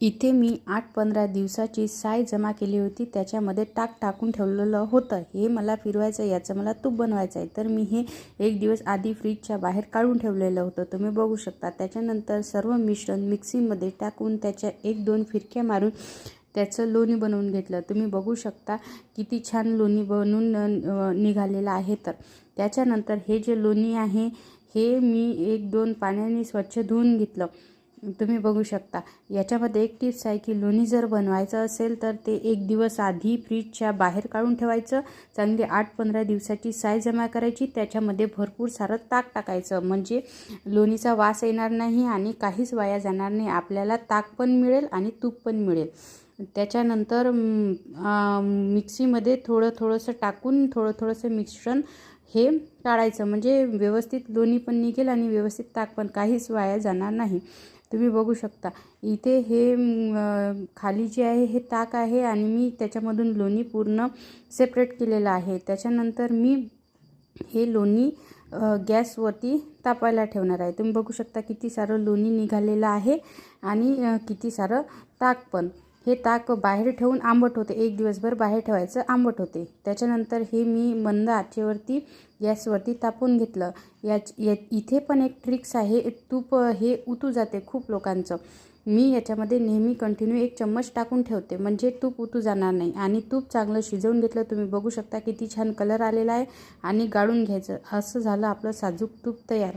इथे मी 8-15 दिवसाची साय जमा केली होती, त्याच्यामध्ये टाकून ठेवलेलं होतं. हे मला फिरवायचं, याचं मला तूप बनवायचं आहे. तर मी हे एक दिवस आधी फ्रीजच्या बाहेर काढून ठेवलेलं होतं, तुम्ही बघू शकता. त्याच्यानंतर सर्व मिश्रण मिक्सीमध्ये टाकून त्याच्या 1-2 फिरक्या मारून त्याचं लोणी बनवून घेतलं. तुम्ही बघू शकता किती छान लोणी बनवून निघालेलं आहे. तर त्याच्यानंतर हे जे लोणी आहे हे मी 1-2 पाण्याने स्वच्छ धुवून घेतलं. तुम्ही बघू शकता. याच्यामध्ये एक टिप्स आहे की लोणी जर बनवायचं असेल तर ते एक दिवस आधी फ्रीजच्या बाहेर काढून ठेवायचं. चांगली 8-15 दिवसाची साय जमा करायची, त्याच्यामध्ये भरपूर सारं ताक टाकायचं, म्हणजे लोणीचा वास येणार नाही आणि काहीच वाया जाणार नाही. आपल्याला ताक पण मिळेल आणि तूप पण मिळेल. त्याच्यानंतर मिक्सीमध्ये थोडंसं टाकून थोडंसं मिश्रण हे काढायचं, म्हणजे व्यवस्थित लोणी पण निघेल आणि व्यवस्थित ताक पण, काहीच वाया जाणार नाही. तुम्ही बघू शकता इथे हे खाली जे आहे हे ताक आहे आणि मी त्याच्यामधून लोणी पूर्ण सेपरेट केलेलं आहे. त्याच्यानंतर मी हे लोणी गॅसवरती तापायला ठेवणार आहे. तुम्ही बघू शकता किती सारं लोणी निघालेलं आहे आणि किती सारं ताक पण. हे ताक बाहेर ठेवून आंबट होते, एक दिवसभर बाहेर ठेवायचं, आंबट होते. त्याच्यानंतर हे मी मंद आचेवरती गॅसवरती तापून घेतलं. इथे पण एक ट्रिक्स आहे, तूप हे उतू जाते खूप लोकांचं. मी याच्यामध्ये नेहमी कंटिन्यू 1 चम्मच टाकून ठेवते, म्हणजे तूप उतू जाणार नाही. आणि तूप चांगलं शिजवून घेतलं. तुम्ही बघू शकता किती छान कलर आलेला आहे आणि गाळून घ्यायचं. असं झालं आपलं साजूक तूप तयार.